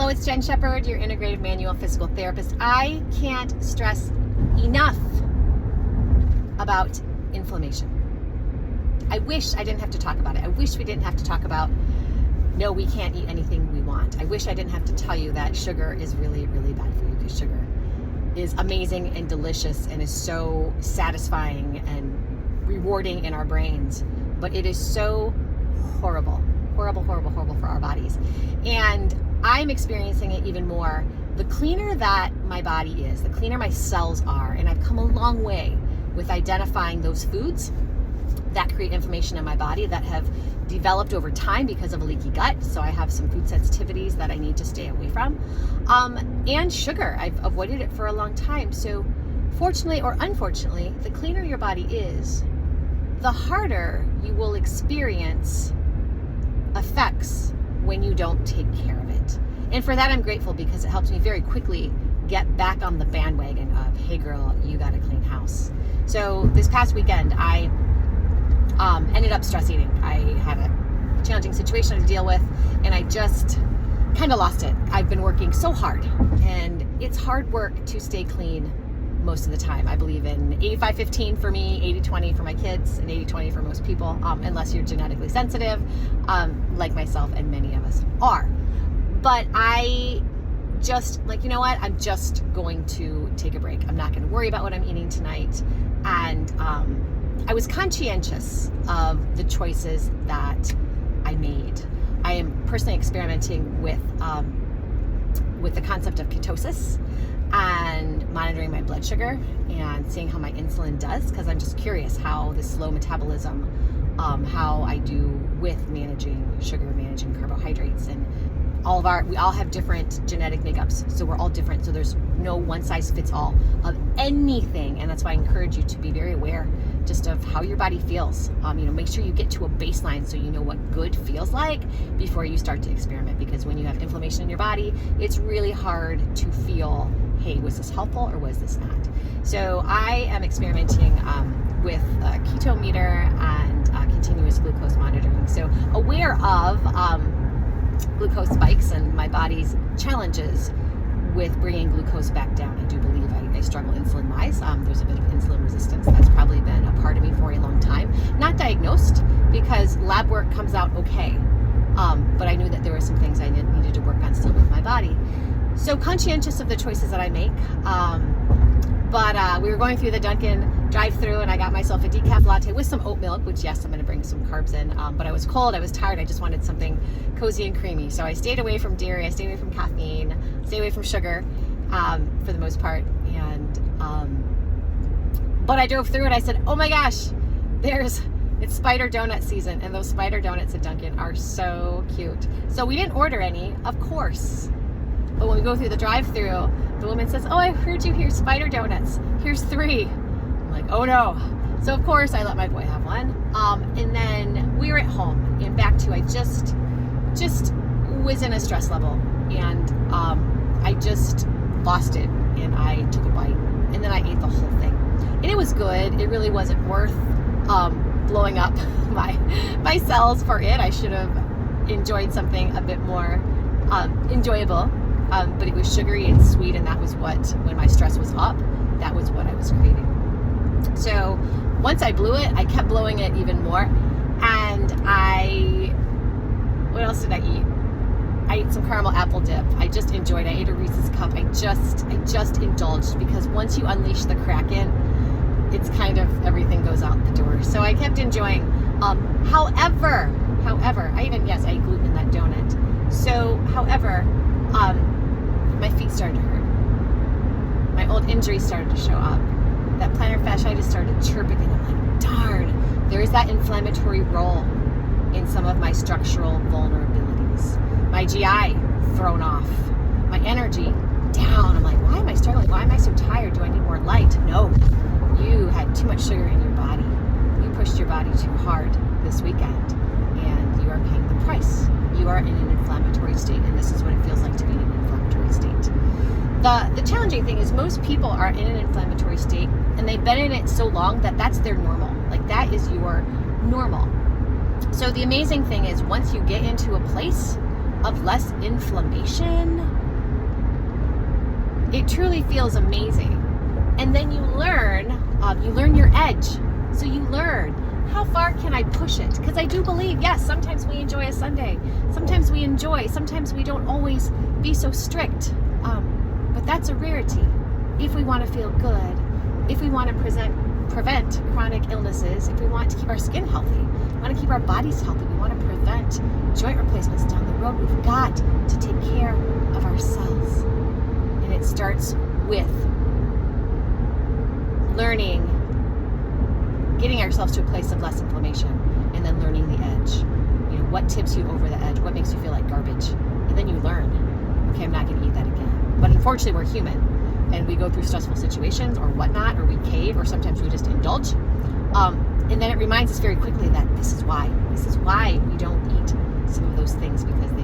Hello, it's Jen Shepherd, your Integrative Manual Physical Therapist. I can't stress enough about inflammation. I wish I didn't have to talk about it. I wish we didn't have to talk about, no, we can't eat anything we want. I wish I didn't have to tell you that sugar is really, really bad for you, because sugar is amazing and delicious and is so satisfying and rewarding in our brains. But it is so horrible for our bodies. And I'm experiencing it even more. The cleaner that my body is, the cleaner my cells are, and I've come a long way with identifying those foods that create inflammation in my body that have developed over time because of a leaky gut. So I have some food sensitivities that I need to stay away from. And sugar, I've avoided it for a long time. So fortunately or unfortunately, the cleaner your body is, the harder you will experience effects when you don't take care of it. And for that, I'm grateful, because it helps me very quickly get back on the bandwagon of, hey girl, you got a clean house. So this past weekend, I ended up stress eating. I had a challenging situation to deal with, and I just kind of lost it. I've been working so hard, and it's hard work to stay clean most of the time. I believe in 85-15 for me, 80-20 for my kids, and 80-20 for most people, unless you're genetically sensitive, like myself and many of us are. But I just, like, you know what? I'm just going to take a break. I'm not going to worry about what I'm eating tonight. And I was conscientious of the choices that I made. I am personally experimenting with the concept of ketosis and monitoring my blood sugar and seeing how my insulin does, because I'm just curious how the slow metabolism, how I do with managing sugar, managing carbohydrates, and we all have different genetic makeups, so we're all different. So there's no one size fits all of anything, and that's why I encourage you to be very aware just of how your body feels. Make sure you get to a baseline so you know what good feels like before you start to experiment, because when you have inflammation in your body, it's really hard to feel, hey, was this helpful or was this not? So I am experimenting with a keto meter and continuous glucose monitoring. So aware of glucose spikes and my body's challenges with bringing glucose back down. I do believe I struggle insulin-wise. There's a bit of insulin resistance that's probably been a part of me for a long time. Not diagnosed, because lab work comes out okay. But I knew that there were some things I needed to work on still with my body. So conscientious of the choices that I make. But we were going through the Dunkin drive-through, and I got myself a decaf latte with some oat milk, which, yes, I'm going to bring some carbs in. But I was cold, I was tired, I just wanted something cozy and creamy. So I stayed away from dairy, I stayed away from caffeine, stayed away from sugar for the most part. And but I drove through it. I said, oh my gosh, it's spider donut season, and those spider donuts at Dunkin are so cute. So we didn't order any, of course. But when we go through the drive-through, the woman says, oh, I heard you hear spider donuts. Here's 3. I'm like, oh no. So of course I let my boy have one. And then we were at home, and back to, I just was in a stress level, and I just lost it, and I took a bite, and then I ate the whole thing. And it was good. It really wasn't worth blowing up my cells for it. I should have enjoyed something a bit more enjoyable. But it was sugary and sweet, and that was when my stress was up, that was what I was craving. So once I blew it, I kept blowing it even more. And what else did I eat? I ate some caramel apple dip. I just enjoyed it. I ate a Reese's cup. I just indulged, because once you unleash the Kraken, it's kind of, everything goes out the door. So I kept enjoying. However, I ate gluten in that donut. So, however, my feet started to hurt. My old injuries started to show up. That plantar fasciitis started chirping, and I'm like, darn, there is that inflammatory role in some of my structural vulnerabilities. My GI thrown off. My energy down. I'm like, why am I struggling? Why am I so tired? Do I need more light? No. You had too much sugar in your body. You pushed your body too hard this weekend, and you are paying the price. You are in an inflammatory state, and this is what it feels like to be in an inflammatory state. The challenging thing is, most people are in an inflammatory state, and they've been in it so long that that's their normal. Like, that is your normal. So the amazing thing is, once you get into a place of less inflammation, it truly feels amazing. And then you learn your edge. So you learn, how far can I push it? Because I do believe, yes, sometimes we enjoy a Sunday. Sometimes we don't always be so strict. But that's a rarity. If we want to feel good, if we want to prevent chronic illnesses, if we want to keep our skin healthy, we want to keep our bodies healthy, we want to prevent joint replacements down the road, we've got to take care of ourselves. And it starts with learning, getting ourselves to a place of less inflammation, and then learning the edge. You know, what tips you over the edge, what makes you feel like garbage. And then you learn, okay, I'm not going to eat that again. But unfortunately, we're human, and we go through stressful situations or whatnot, or we cave, or sometimes we just indulge. And then it reminds us very quickly that this is why we don't eat some of those things, because they